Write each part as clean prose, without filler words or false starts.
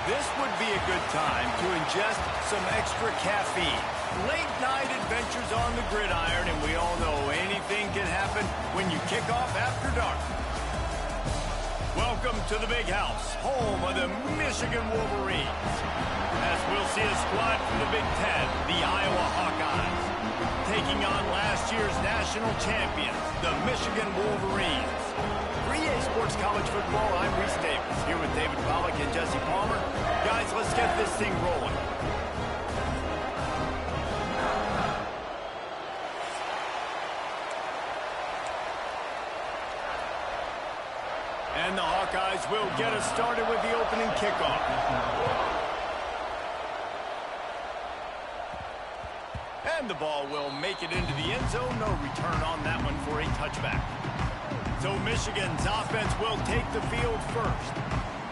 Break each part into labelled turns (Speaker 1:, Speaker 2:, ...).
Speaker 1: This would be a good time to ingest some extra caffeine. Late night adventures on the gridiron, and we all know anything can happen when you kick off after dark. Welcome to the Big House, home of the Michigan Wolverines. As we'll see a squad from the Big Ten, the Iowa Hawkeyes, taking on last year's national champions, the Michigan Wolverines. For EA Sports College Football, I'm Reese Davis, here with David Pollack and Jesse Palmer. Guys, let's get this thing rolling. And the Hawkeyes will get us started with the opening kickoff. And the ball will make it into the end zone. No return on that one for a touchback. So Michigan's offense will take the field first.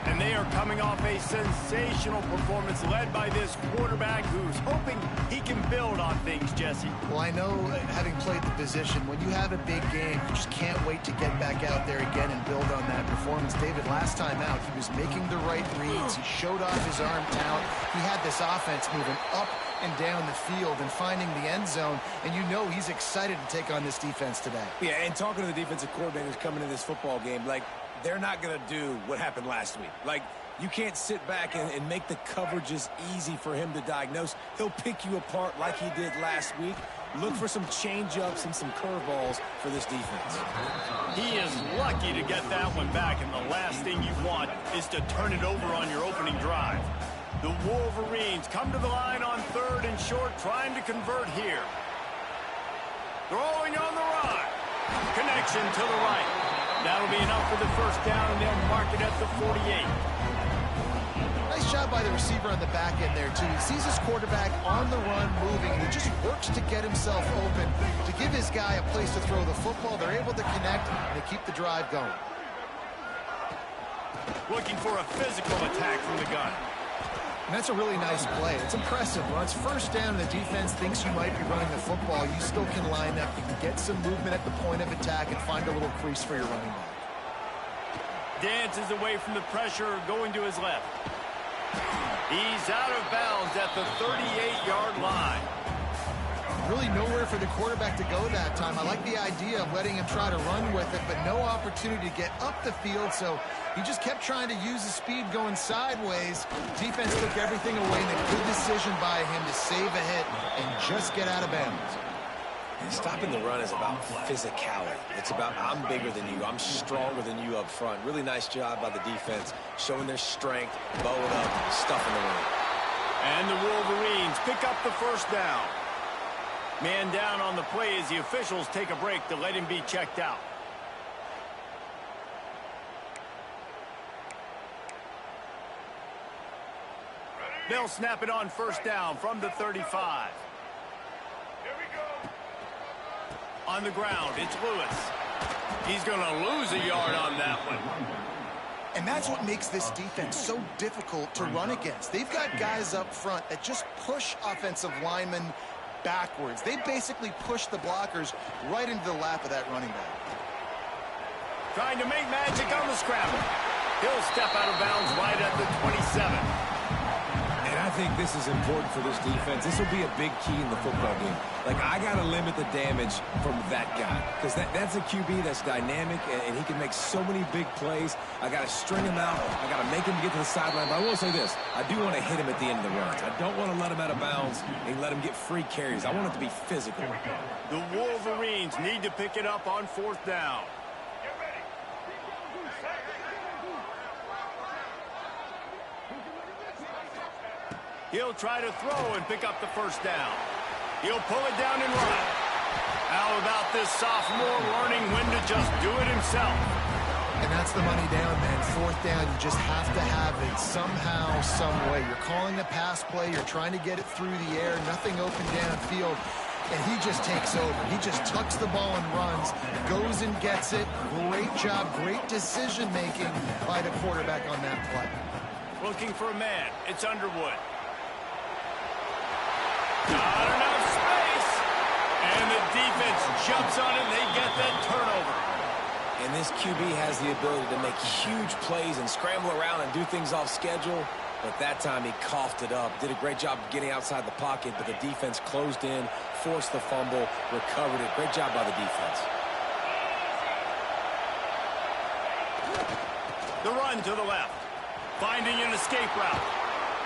Speaker 1: And they are coming off a sensational performance led by this quarterback who's hoping he can build on things, Jesse.
Speaker 2: Well, I know, having played the position, when you have a big game, you just can't wait to get back out there again and build on that performance. David, last time out, he was making the right reads. He showed off his arm talent. He had this offense moving up and down the field and finding the end zone, and you know he's excited to take on this defense today.
Speaker 3: Yeah, and talking to the defensive coordinators coming into this football game, like, they're not going to do what happened last week. Like, you can't sit back and make the coverages easy for him to diagnose. He'll pick you apart like he did last week. Look for some change-ups and some curveballs for this defense.
Speaker 1: He is lucky to get that one back, and the last thing you want is to turn it over on your opening drive. The Wolverines come to the line on 3rd and short, trying to convert here. Throwing on the run. Connection to the right. That'll be enough for the first down, and they'll mark it at the 48.
Speaker 2: Nice job by the receiver on the back end there, too. He sees his quarterback on the run moving, and he just works to get himself open, to give his guy a place to throw the football. They're able to connect, and they keep the drive going.
Speaker 1: Looking for a physical attack from the gun.
Speaker 2: And that's a really nice play. It's impressive. When it's first down and the defense thinks you might be running the football, you still can line up. You can get some movement at the point of attack and find a little crease for your running back.
Speaker 1: Dances away from the pressure, going to his left. He's out of bounds at the 38-yard line.
Speaker 2: Really nowhere for the quarterback to go that time. I like the idea of letting him try to run with it, but no opportunity to get up the field, so he just kept trying to use his speed going sideways. Defense took everything away, and a good decision by him to save a hit and just get out of bounds.
Speaker 3: And stopping the run is about physicality. It's about, I'm bigger than you, I'm stronger than you up front. Really nice job by the defense, showing their strength, bowing up, stuffing the run.
Speaker 1: And the Wolverines pick up the first down. Man down on the play as the officials take a break to let him be checked out. They'll snap it on first down from the 35.
Speaker 4: Here we go.
Speaker 1: On the ground, it's Lewis. He's going to lose a yard on that one.
Speaker 2: And that's what makes this defense so difficult to run against. They've got guys up front that just push offensive linemen backwards. They basically push the blockers right into the lap of that running back.
Speaker 1: Trying to make magic on the scramble. He'll step out of bounds right at the 27.
Speaker 3: And I think this is important for this defense. This will be a big key in the football game. Like, I got to limit the damage from that guy, because that's a QB that's dynamic, and he can make so many big plays. I got to string him out. I got to make him get to the sideline. But I will say this. I do want to hit him at the end of the runs. I don't want to let him out of bounds and let him get free carries. I want it to be physical.
Speaker 1: The Wolverines need to pick it up on 4th down.
Speaker 4: Get ready.
Speaker 1: He'll try to throw and pick up the first down. He'll pull it down and run. How about this sophomore learning when to just do it himself?
Speaker 2: And that's the money down, man. 4th down, you just have to have it somehow, some way. You're calling a pass play. You're trying to get it through the air. Nothing open downfield. And he just takes over. He just tucks the ball and runs, goes and gets it. Great job, great decision-making by the quarterback on that play.
Speaker 1: Looking for a man. It's Underwood. Not enough space. And the defense jumps on it, and they get that turnover.
Speaker 3: And this QB has the ability to make huge plays and scramble around and do things off schedule. But that time he coughed it up. Did a great job of getting outside the pocket, but the defense closed in, forced the fumble, recovered it. Great job by the defense.
Speaker 1: The run to the left. Finding an escape route.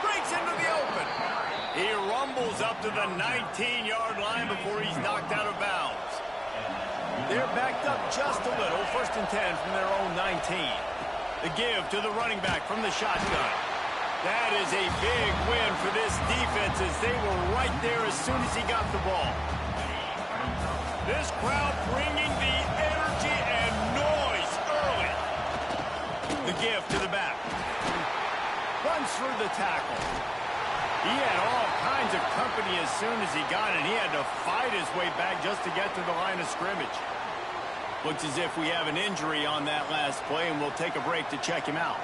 Speaker 1: Breaks into the open. He rumbles up to the 19-yard line before he's knocked out of bounds. They're backed up just a little. 1st and 10 from their own 19. The give to the running back from the shotgun. That is a big win for this defense as they were right there as soon as he got the ball. This crowd bringing the energy and noise early. The give to the back. Runs through the tackle. He had all kinds of company as soon as he got it. He had to fight his way back just to get to the line of scrimmage. Looks as if we have an injury on that last play, and we'll take a break to check him out.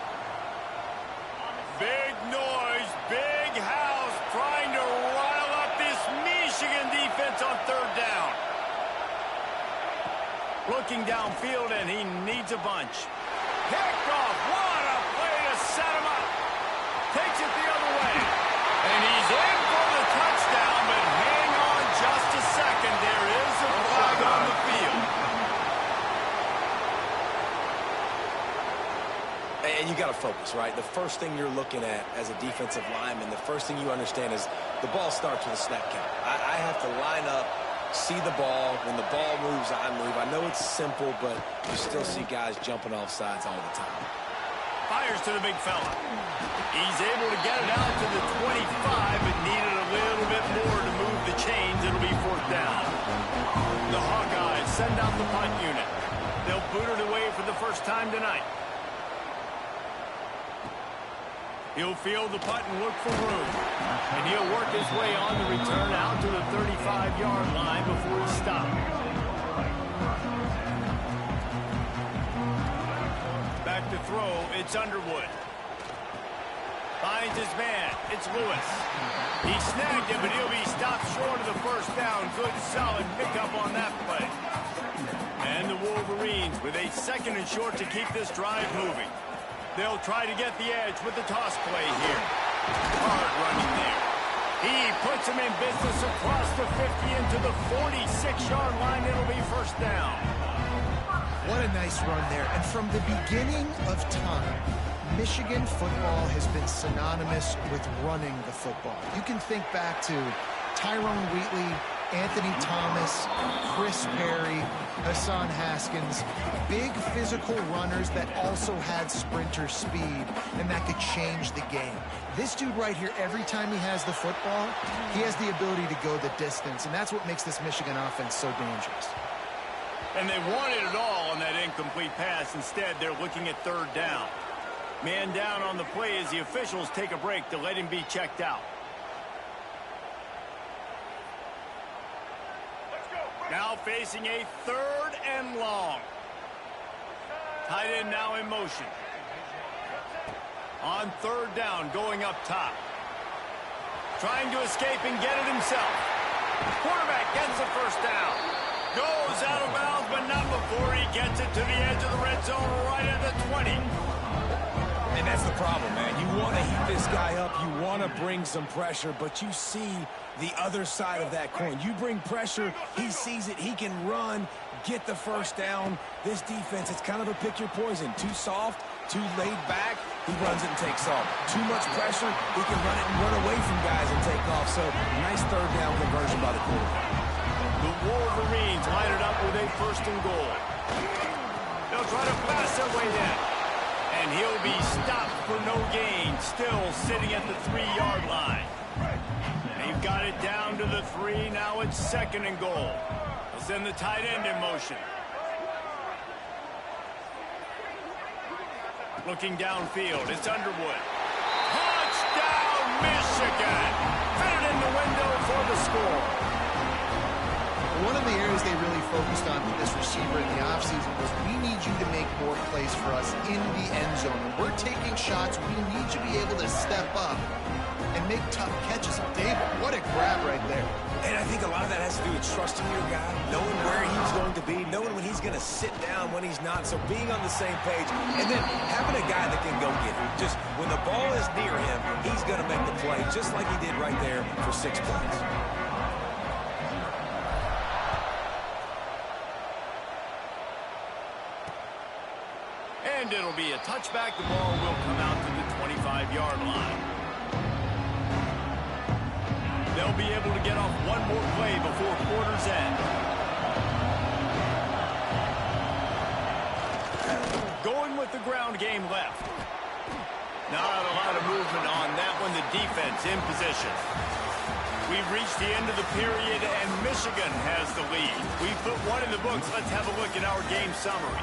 Speaker 1: Big noise, big house, trying to rile up this Michigan defense on 3rd down. Looking downfield, and he needs a bunch. Picked off. What a play to set him up. Takes it the other way. And he's in for the touchdown, but hang on just a second. There is a flag on the field.
Speaker 3: And you got to focus, right? The first thing you're looking at as a defensive lineman, the first thing you understand is the ball starts with a snap count. I have to line up, see the ball. When the ball moves, I move. I know it's simple, but you still see guys jumping off sides all the time.
Speaker 1: Fires to the big fella. He's able to get it out to the 25, but needed a little bit more to move the chains. It'll be 4th down. The Hawkeyes send out the punt unit. They'll boot it away for the first time tonight. He'll field the punt and look for room. And he'll work his way on the return out to the 35-yard line before he stops. Back to throw, it's Underwood. Finds his man, it's Lewis. He snagged him, but he'll be stopped short of the 1st down. Good, solid pickup on that play. And the Wolverines with a 2nd and short to keep this drive moving. They'll try to get the edge with the toss play here. Hard running there. He puts him in business across the 50 into the 46-yard line. It'll be 1st down.
Speaker 2: What a nice run there. And from the beginning of time, Michigan football has been synonymous with running the football. You can think back to Tyrone Wheatley, Anthony Thomas, Chris Perry, Hassan Haskins, big physical runners that also had sprinter speed and that could change the game. This dude right here, every time he has the football, he has the ability to go the distance, and that's what makes this Michigan offense so dangerous.
Speaker 1: And they wanted it all on that incomplete pass. Instead, they're looking at 3rd down. Man down on the play as the officials take a break to let him be checked out. Now facing a 3rd and long. Tight end now in motion. On 3rd down, going up top. Trying to escape and get it himself. Quarterback gets the 1st down. Goes out of bounds, but not before he gets it to the edge of the red zone right at the 20.
Speaker 3: And that's the problem, man. You want to heat this guy up. You want to bring some pressure, but you see the other side of that coin. You bring pressure, he sees it, he can run, get the 1st down. This defense, it's kind of a pick your poison. Too soft, too laid back, he runs it and takes off. Too much pressure, he can run it and run away from guys and take off. So, nice 3rd down conversion by the quarterback.
Speaker 1: The Wolverines line it up with a 1st and goal. They'll try to pass their way in. And he'll be stopped for no gain, still sitting at the 3-yard line. They've got it down to the 3. Now it's 2nd and goal. They'll send the tight end in motion. Looking downfield, it's Underwood. Touchdown, Michigan! Fitted in the window for the score.
Speaker 2: One of the areas they really focused on with this receiver in the offseason was we need you to make more plays for us in the end zone. When we're taking shots, we need you to be able to step up and make tough catches. David, what a grab right there.
Speaker 3: And I think a lot of that has to do with trusting your guy, knowing where he's going to be, knowing when he's going to sit down, when he's not. So being on the same page, and then having a guy that can go get it. Just when the ball is near him, going to make the play just like he did right there for 6 points.
Speaker 1: And it'll be a touchback. The ball will come out to the 25-yard line. They'll be able to get off one more play before quarter's end. Going with the ground game left. Not a lot of movement on that one. The defense in position. We've reached the end of the period, and Michigan has the lead. We've put one in the books. Let's have a look at our game summary.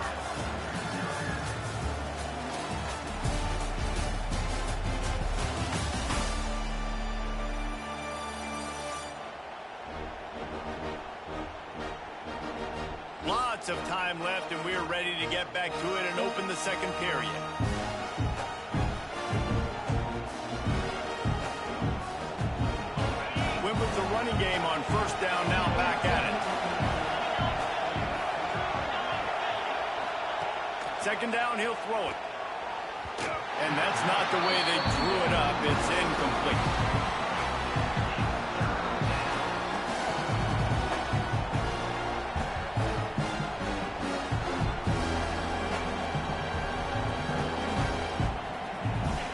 Speaker 1: Lots of time left, and we're ready to get back to it and open the second period. Went with the running game on first down, now back at it. Second down, he'll throw it. And that's not the way they drew it up. It's incomplete.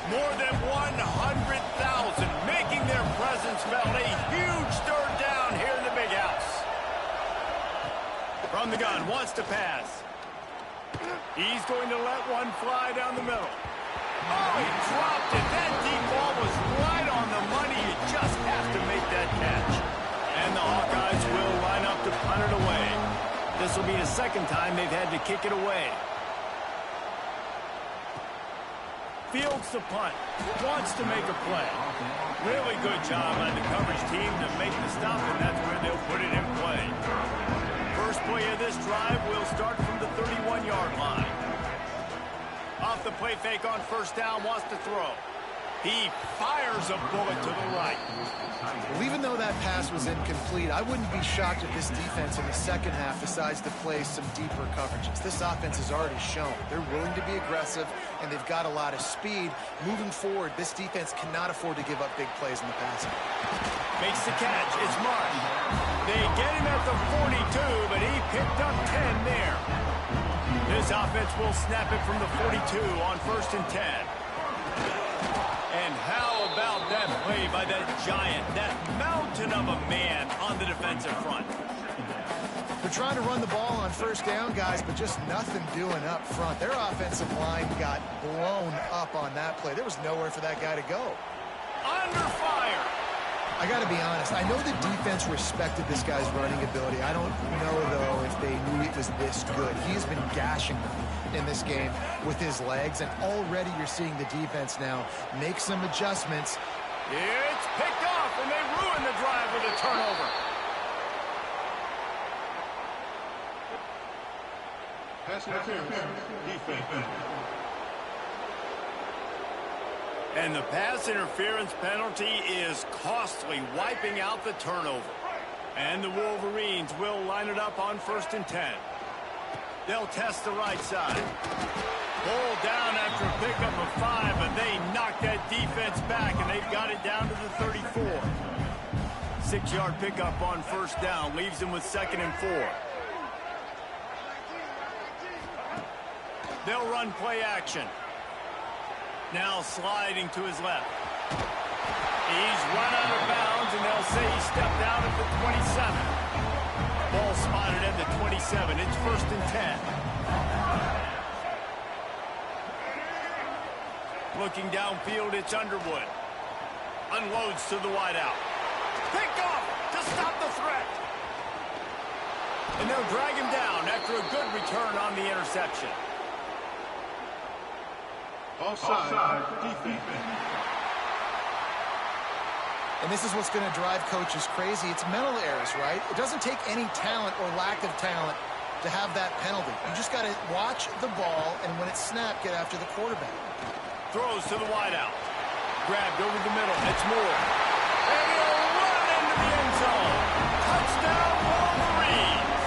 Speaker 1: More than 100,000 making their presence felt. A huge third down here in the big house. From the gun, wants to pass. He's going to let one fly down the middle. Oh, he dropped it. That deep ball was right on the money. You just have to make that catch. And the Hawkeyes will line up to punt it away. This will be the second time they've had to kick it away. Fields the punt. Wants to make a play. Really good job on the coverage team to make the stop, and that's where they'll put it in play. First play of this drive will start from the 31-yard line. Off the play fake on first down, wants to throw. He fires a bullet to the right.
Speaker 2: Well, even though that pass was incomplete, I wouldn't be shocked if this defense in the second half decides to play some deeper coverages. This offense has already shown they're willing to be aggressive, and they've got a lot of speed. Moving forward, this defense cannot afford to give up big plays in the passing.
Speaker 1: Makes the catch. It's Martin. They get him at the 42, but he picked up 10 there. This offense will snap it from the 42 on 1st and 10. And how about that play by that giant, that mountain of a man on the defensive front?
Speaker 2: They're trying to run the ball on first down, guys, but just nothing doing up front. Their offensive line got blown up on that play. There was nowhere for that guy to go.
Speaker 1: Under fire.
Speaker 2: I got to be honest. I know the defense respected this guy's running ability. I don't know, though, if they knew it was this good. He's been gashing them in this game with his legs, and already you're seeing the defense now make some adjustments.
Speaker 1: It's picked off, and they ruin the drive with a turnover.
Speaker 4: Pass interference. Defense.
Speaker 1: And the pass interference penalty is costly, wiping out the turnover. And the Wolverines will line it up on 1st and 10. They'll test the right side. Pull down after a pickup of 5, but they knock that defense back, and they've got it down to the 34. 6-yard pickup on first down, leaves them with 2nd and 4. They'll run play action. Now sliding to his left. He's run out of bounds, and they'll say he stepped out at the 27. Ball spotted at the 27. It's 1st and 10. Looking downfield, it's Underwood. Unloads to the wideout. Picked off to stop the threat. And they'll drag him down after a good return on the interception.
Speaker 4: Offside. Defense.
Speaker 2: And this is what's going to drive coaches crazy. It's mental errors, right? It doesn't take any talent or lack of talent to have that penalty. You just got to watch the ball, and when it's snapped, get after the quarterback.
Speaker 1: Throws to the wideout. Grabbed over the middle. It's Moore. And he'll run into the end zone. Touchdown, Wolverines.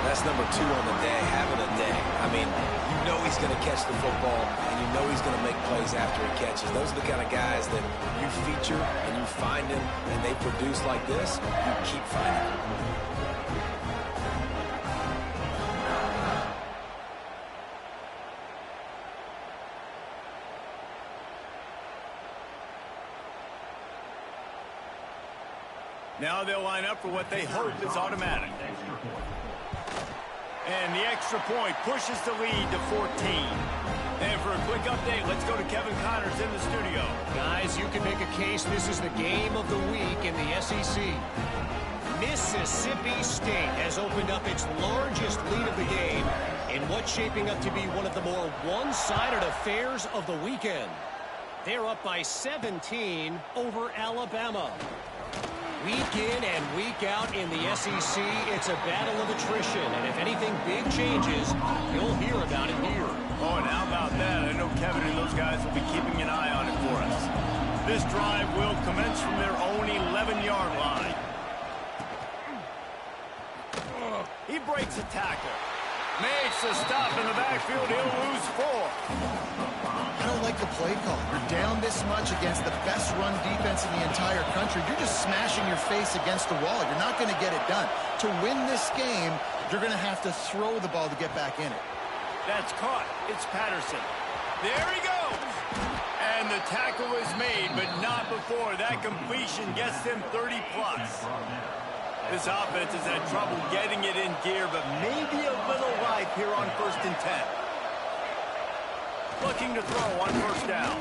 Speaker 3: That That's number 2 on the day, having a day. I mean, you know he's going to catch the football, and you know he's going to make plays after he catches. Those are the kind of guys that you feature and you find them, and they produce like this, you keep finding them.
Speaker 1: Now they'll line up for what they hope is automatic. And the extra point pushes the lead to 14. And for a quick update, let's go to Kevin Connors in the studio.
Speaker 5: Guys, you can make a case this is the game of the week in the SEC. Mississippi State has opened up its largest lead of the game in what's shaping up to be one of the more one-sided affairs of the weekend. They're up by 17 over Alabama. Week in and week out in the SEC, it's a battle of attrition, and if anything big changes, you'll hear about it here.
Speaker 1: Oh, and how about that? I know Kevin and those guys will be keeping an eye on it for us. This drive will commence from their own 11-yard line. He breaks a tackle. Makes a stop in the backfield. He'll lose 4.
Speaker 2: I don't like the play call. You're down this much against the best run defense in the entire country. You're just smashing your face against the wall. You're not going to get it done. To win this game, you're going to have to throw the ball to get back in it.
Speaker 1: That's caught. It's Patterson. There he goes. And the tackle is made, but not before. That completion gets them 30-plus. This offense has had trouble getting it in gear, but maybe a little life here on 1st and 10. Looking to throw on 1st down.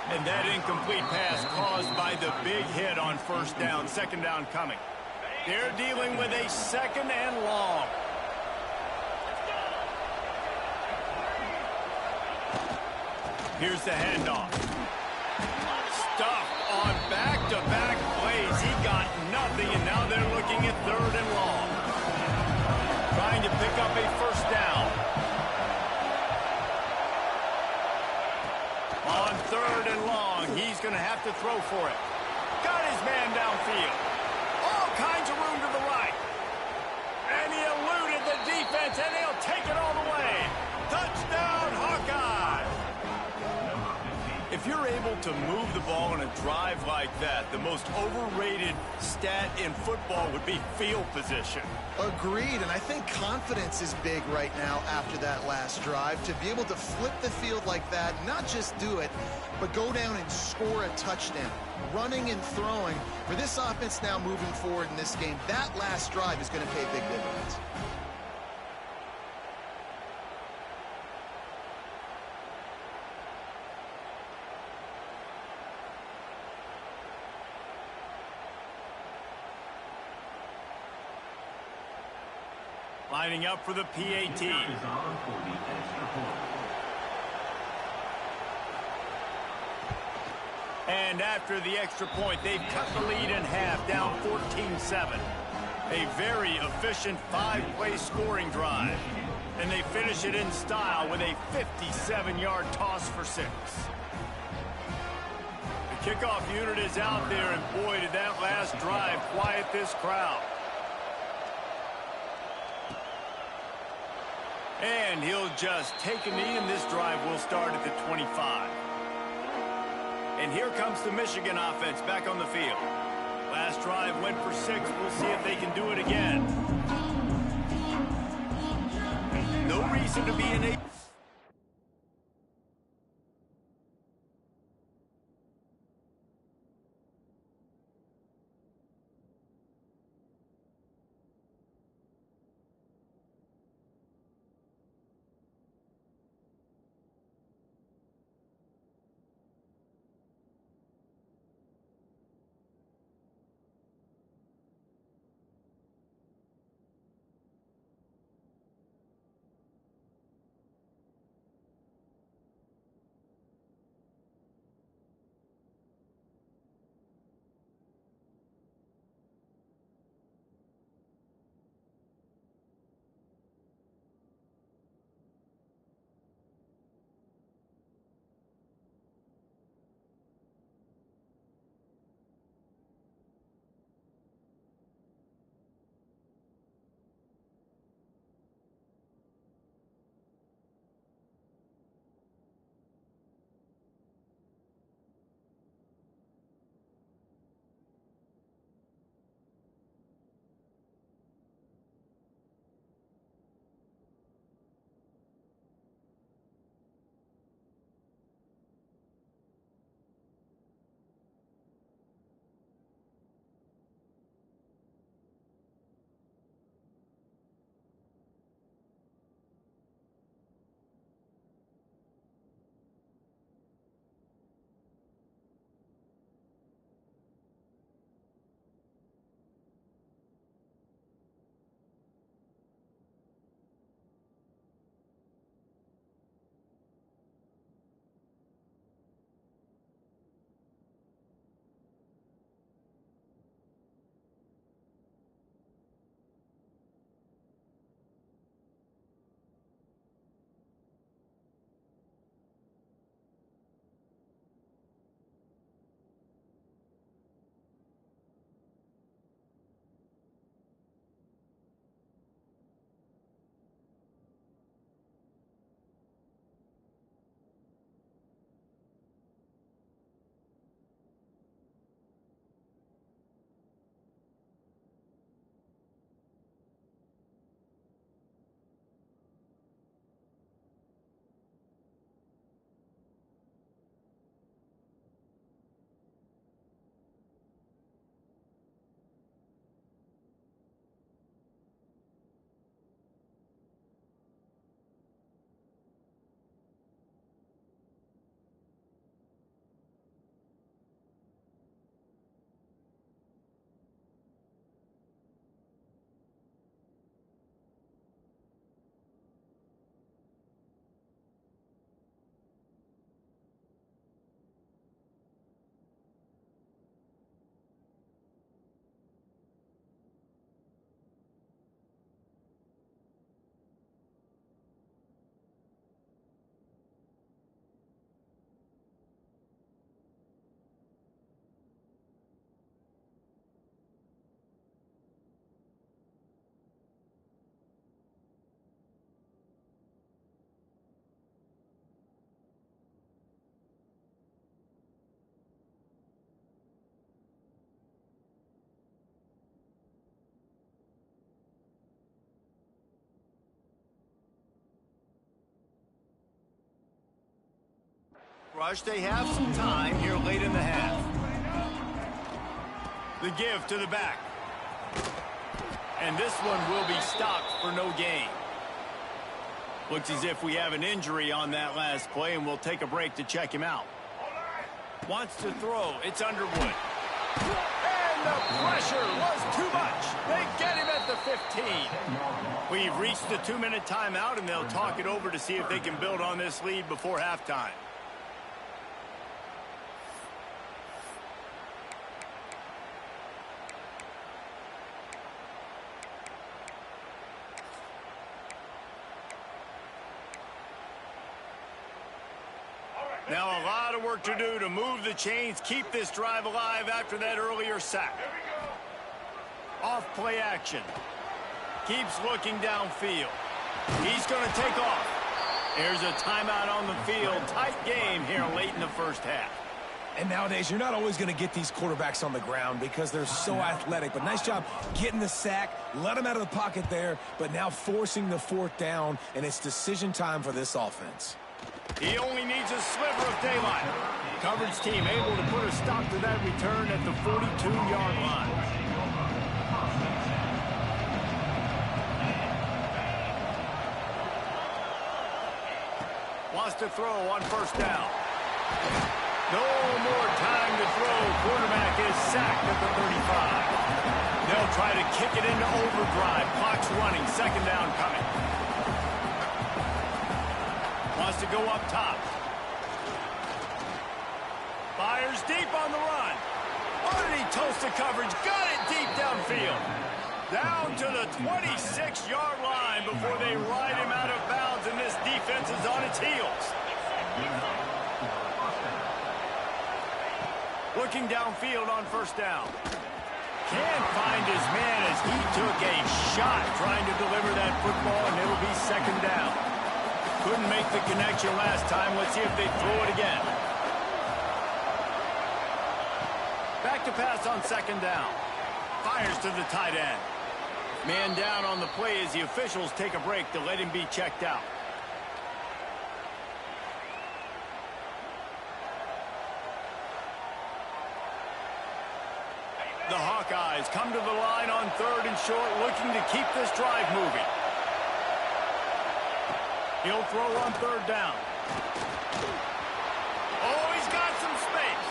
Speaker 1: And that incomplete pass caused by the big hit on 1st down. 2nd down coming. They're dealing with a 2nd and long. Here's the handoff. Stuffed on back-to-back plays. He got nothing, and now they're looking at 3rd and long. Trying to pick up a 1st down. On 3rd and long, he's going to have to throw for it. Got his man downfield. All kinds of room to the right. And he eluded the defense, and he'll take it all the way. Touchdown, Hawkeye! If you're able to move the ball on a drive like that, the most overrated stat in football would be field position.
Speaker 2: Agreed, and I think confidence is big right now after that last drive. To be able to flip the field like that, not just do it, but go down and score a touchdown. Running and throwing. For this offense now moving forward in this game, that last drive is going to pay big dividends.
Speaker 1: Lining up for the PAT. And after the extra point, they've cut the lead in half, down 14-7. A very efficient 5-play scoring drive. And they finish it in style with a 57-yard toss for 6. The kickoff unit is out there, and boy, did that last drive quiet this crowd. And he'll just take a knee, and this drive will start at the 25. And here comes the Michigan offense back on the field. Last drive went for 6. We'll see if they can do it again. No reason to be in a... Rush, they have some time here late in the half. The give to the back. And this one will be stopped for no gain. Looks as if we have an injury on that last play, and we'll take a break to check him out. Wants to throw. It's Underwood. And the pressure was too much. They get him at the 15. We've reached the 2-minute timeout, and they'll talk it over to see if they can build on this lead before halftime. Now a lot of work to do to move the chains, keep this drive alive after that earlier sack. Off play action. Keeps looking downfield. He's going to take off. There's a timeout on the field. Tight game here late in the first half.
Speaker 3: And nowadays, you're not always going to get these quarterbacks on the ground because they're so athletic. But nice job getting the sack, let him out of the pocket there, but now forcing the 4th down, and it's decision time for this offense.
Speaker 1: He only needs a sliver of daylight. Coverage team able to put a stop to that return at the 42-yard line. Wants to throw on 1st down. No more time to throw. Quarterback is sacked at the 35. They'll try to kick it into overdrive. Clock's running. 2nd down coming. Wants to go up top. Fires deep on the run. Oh, did he toast the coverage? Got it deep downfield. Down to the 26-yard line before they ride him out of bounds, and this defense is on its heels. Looking downfield on 1st down. Can't find his man as he took a shot trying to deliver that football, and it'll be 2nd down. Couldn't make the connection last time. Let's see if they throw it again. Back to pass on 2nd down. Fires to the tight end. Man down on the play as the officials take a break to let him be checked out. The Hawkeyes come to the line on 3rd and short, looking to keep this drive moving. He'll throw on 3rd down. Oh, he's got some space.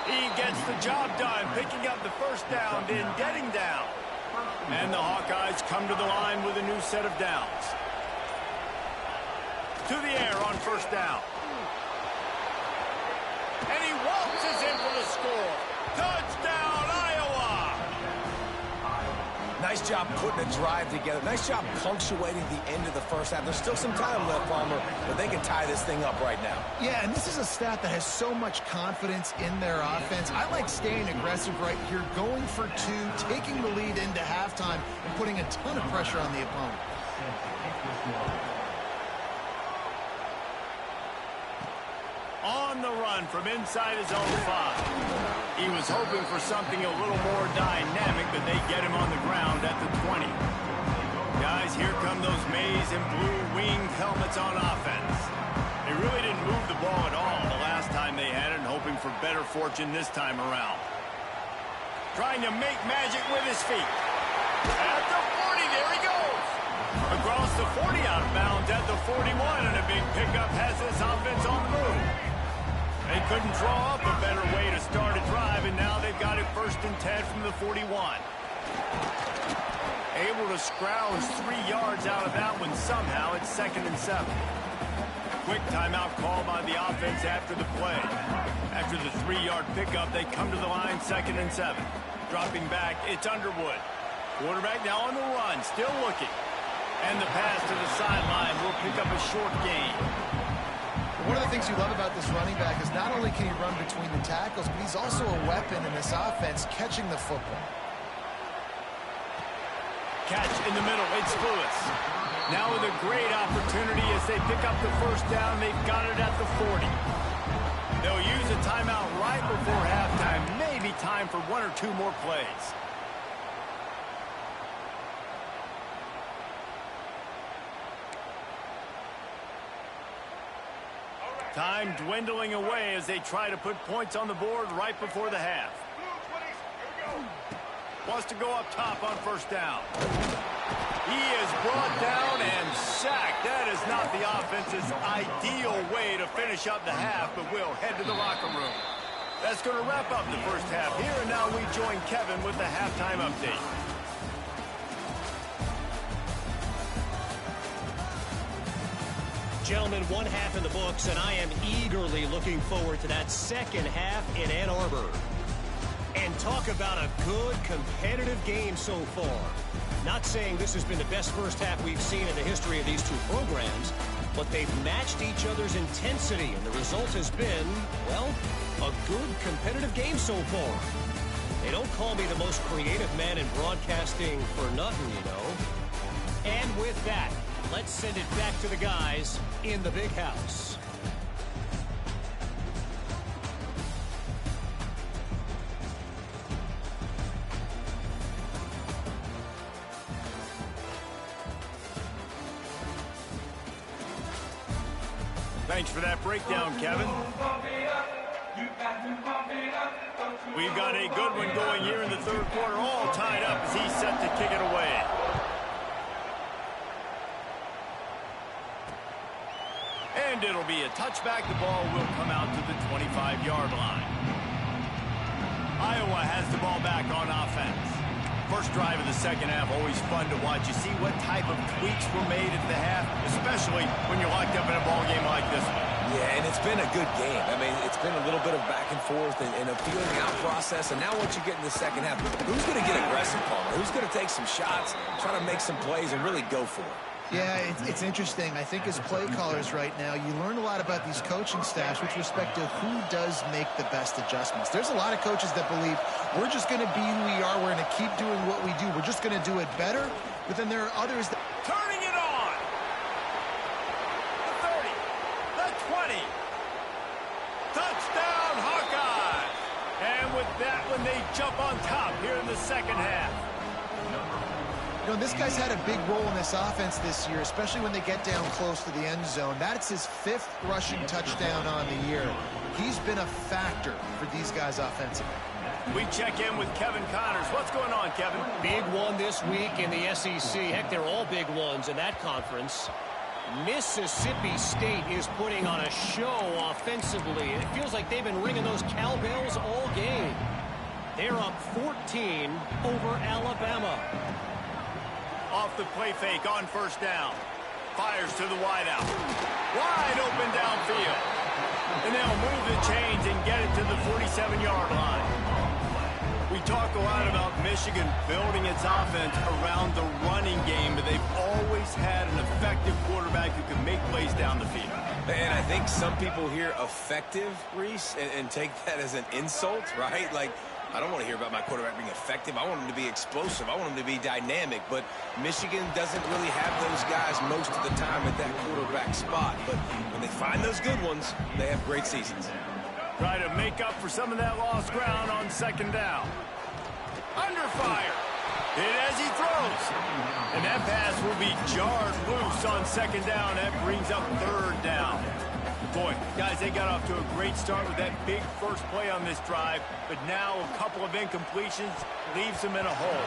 Speaker 1: He gets the job done, picking up the 1st down, then getting down. And the Hawkeyes come to the line with a new set of downs. To the air on 1st down. And he waltzes in for the score. Touchdown, Iowa!
Speaker 3: Nice job putting a drive together. Nice job punctuating the end of the first half. There's still some time left, Palmer, but they can tie this thing up right now.
Speaker 2: Yeah, and this is a staff that has so much confidence in their offense. I like staying aggressive right here, going for 2, taking the lead into halftime, and putting a ton of pressure on the opponent.
Speaker 1: On the run from inside his own 5. He was hoping for something a little more dynamic, but they get him on the ground at the 20. Guys, here come those maize and blue winged helmets on offense. They really didn't move the ball at all the last time they had it, and hoping for better fortune this time around. Trying to make magic with his feet. At the 40, there he goes. Across the 40, out of bounds at the 41, and a big pickup has this offense on the move. They couldn't draw up a better way to start a drive, and now they've got it 1st and 10 from the 41. Able to scrounge 3 yards out of that one somehow. It's 2nd and 7. Quick timeout call by the offense after the play. After the 3-yard pickup, they come to the line 2nd and 7. Dropping back, it's Underwood. Quarterback now on the run, still looking. And the pass to the sideline will pick up a short gain.
Speaker 2: One of the things you love about this running back is not only can he run between the tackles, but he's also a weapon in this offense, catching the football.
Speaker 1: Catch in the middle, it's Lewis. Now with a great opportunity as they pick up the 1st down, they've got it at the 40. They'll use a timeout right before halftime, maybe time for 1 or 2 more plays. Time dwindling away as they try to put points on the board right before the half. Wants to go up top on first down. He is brought down and sacked. That is not the offense's ideal way to finish up the half, but we'll head to the locker room. That's going to wrap up the first half here, and now we join Kevin with the halftime update.
Speaker 5: Gentlemen, one half in the books, and I am eagerly looking forward to that second half in Ann Arbor. And talk about a good competitive game so far. Not saying this has been the best first half we've seen in the history of these two programs, but they've matched each other's intensity, and the result has been, well, a good competitive game so far. They don't call me the most creative man in broadcasting for nothing, you know. And with that, let's send it back to the guys in the big house.
Speaker 1: Thanks for that breakdown, Kevin. We've got a good one going here in the third quarter, all tied up as he's set to kick it away. And it'll be a touchback. The ball will come out to the 25-yard line. Iowa has the ball back on offense. First drive of the second half, always fun to watch. You see what type of tweaks were made at the half, especially when you're locked up in a ball game like this one.
Speaker 3: Yeah, and it's been a good game. I mean, it's been a little bit of back and forth and a feeling out process. And now once you get in the second half, who's going to get aggressive, Palmer? Who's going to take some shots, try to make some plays, and really go for it?
Speaker 2: Yeah, it's interesting. I think as play callers right now, you learn a lot about these coaching staffs with respect to who does make the best adjustments. There's a lot of coaches that believe we're just going to be who we are. We're going to keep doing what we do. We're just going to do it better. But then there are others that...
Speaker 1: Turning it on! The 30, the 20. Touchdown, Hawkeyes! And with that one, they jump on top here in the second half.
Speaker 2: You know, this guy's had a big role in this offense this year, especially when they get down close to the end zone. That's his 5th rushing touchdown on the year. He's been a factor for these guys offensively.
Speaker 1: We check in with Kevin Connors. What's going on, Kevin?
Speaker 5: Big one this week in the SEC. Heck, they're all big ones in that conference. Mississippi State is putting on a show offensively. It feels like they've been ringing those cowbells all game. They're up 14 over Alabama.
Speaker 1: Off the play fake on first down. Fires to the wideout. Wide open downfield. And they'll move the chains and get it to the 47-yard line. We talk a lot about Michigan building its offense around the running game, but they've always had an effective quarterback who can make plays down the field.
Speaker 3: And I think some people hear effective, Reese, and take that as an insult, right? Like, I don't want to hear about my quarterback being effective. I want him to be explosive. I want him to be dynamic. But Michigan doesn't really have those guys most of the time at that quarterback spot. But when they find those good ones, they have great seasons.
Speaker 1: Try to make up for some of that lost ground on second down. Under fire. Hit as he throws. And that pass will be jarred loose on second down. That brings up third down. Boy, guys, they got off to a great start with that big first play on this drive, but now a couple of incompletions leaves them in a hole.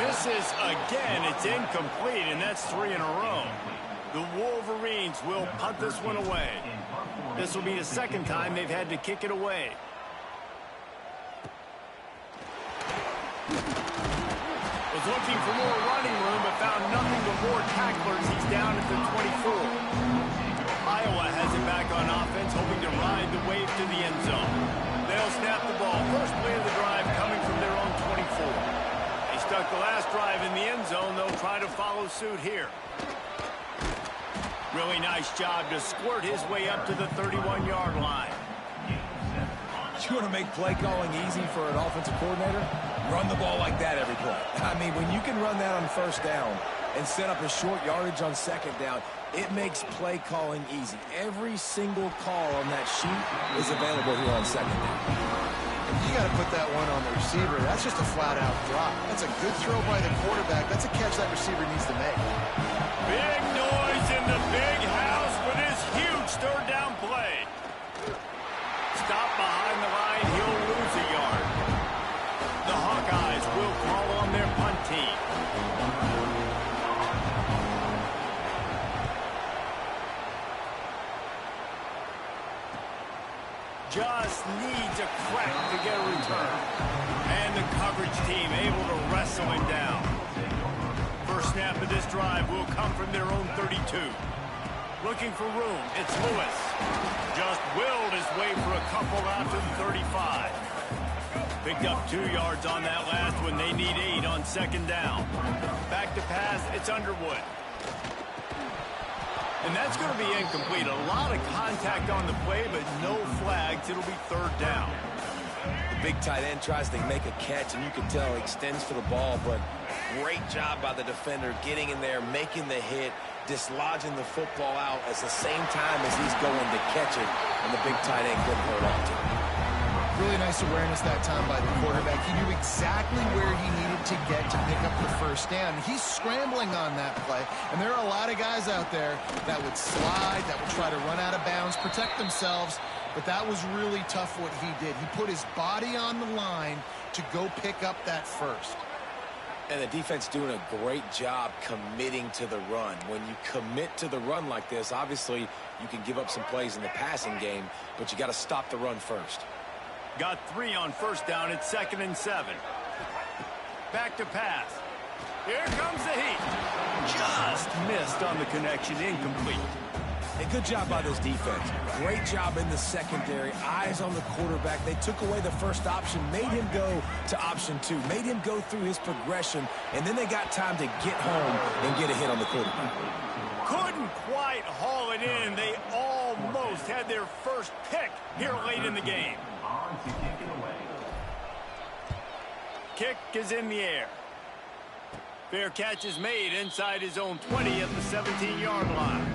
Speaker 1: Misses again. It's incomplete, and that's 3 in a row. The Wolverines will punt this one away. This will be the second time they've had to kick it away. Was looking for more running room, but found nothing but more tacklers. He's down at the 24. Iowa has it back on offense, hoping to ride the wave to the end zone. They'll snap the ball. First play of the drive coming from their own 24. They stuck the last drive in the end zone. They'll try to follow suit here. Really nice job to squirt his way up to the 31-yard line.
Speaker 3: You want to make play calling easy for an offensive coordinator? Run the ball like that every play. I mean, when you can run that on first down and set up a short yardage on second down, it makes play calling easy. Every single call on that sheet is available here on second down.
Speaker 2: You got to put that one on the receiver. That's just a flat-out drop. That's a good throw by the quarterback. That's a catch that receiver needs to make.
Speaker 1: Big noise in the big house for this huge third down play. need. Just needs a crack to get a return. And the coverage team able to wrestle him down. First snap of this drive will come from their own 32. Looking for room, it's Lewis. Just willed his way for a couple out to the 35. Picked up 2 yards on that last one. They need 8 on second down. Back to pass, it's Underwood. And that's going to be incomplete. A lot of contact on the play, but no flags. It'll be third down.
Speaker 3: The big tight end tries to make a catch, and you can tell he extends for the ball, but great job by the defender getting in there, making the hit, dislodging the football out at the same time as he's going to catch it, and the big tight end couldn't hold on to it.
Speaker 2: Really nice awareness that time by the quarterback. He knew exactly where he needed to get to pick up the first down. He's scrambling on that play, and there are a lot of guys out there that would slide, that would try to run out of bounds, protect themselves, but that was really tough what he did. He put his body on the line to go pick up that first.
Speaker 3: And the defense doing a great job committing to the run. When you commit to the run like this, obviously you can give up some plays in the passing game, but you got to stop the run first.
Speaker 1: Got 3 on first down. It's 2nd and 7. Back to pass. Here comes the heat. Just missed on the connection. Incomplete.
Speaker 3: A good job by this defense. Great job in the secondary. Eyes on the quarterback. They took away the first option, made him go to option 2, made him go through his progression, and then they got time to get home and get a hit on the quarterback.
Speaker 1: Couldn't quite haul it in. They almost had their first pick here late in the game. Kick is in the air. Fair catch is made inside his own 20 at the 17-yard line.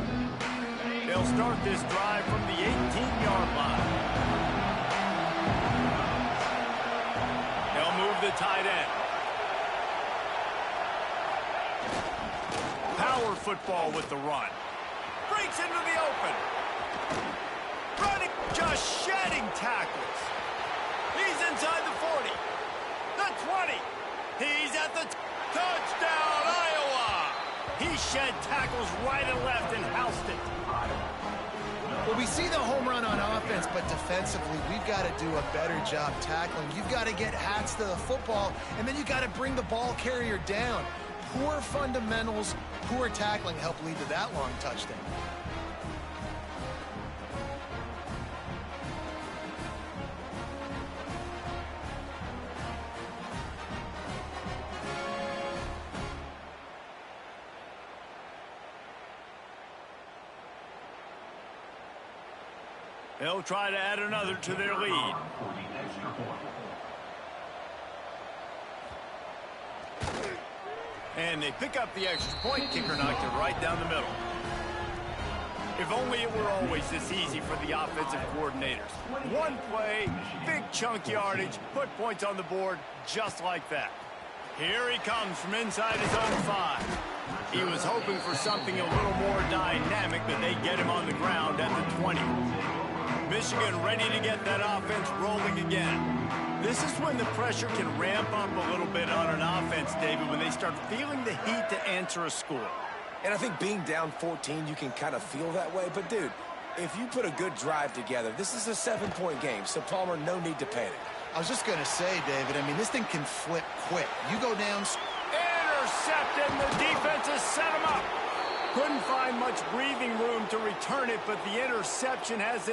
Speaker 1: They'll start this drive from the 18-yard line. They'll move the tight end. Power football with the run. Breaks into the open. Running, just shedding tackles. He's inside the 40. The 20. He's at the touchdown, Iowa. He shed tackles right and left and housed it.
Speaker 2: Well, we see the home run on offense, but defensively, we've got to do a better job tackling. You've got to get hats to the football, and then you got to bring the ball carrier down. Poor fundamentals, poor tackling help lead to that long touchdown.
Speaker 1: They'll try to add another to their lead. And they pick up the extra point. Kicker knocked it right down the middle. If only it were always this easy for the offensive coordinators. One play, big chunk yardage, put points on the board just like that. Here he comes from inside his own 5. He was hoping for something a little more dynamic, but they get him on the ground at the 20. Michigan ready to get that offense rolling again. This is when the pressure can ramp up a little bit on an offense, David, when they start feeling the heat to answer a score.
Speaker 3: And I think being down 14, you can kind of feel that way. But, dude, if you put a good drive together, this is a 7-point game. So, Palmer, no need to panic.
Speaker 2: I was just going to say, David, I mean, this thing can flip quick. You go down.
Speaker 1: Intercepted, and the defense has set him up. Couldn't find much breathing room to return it, but the interception has this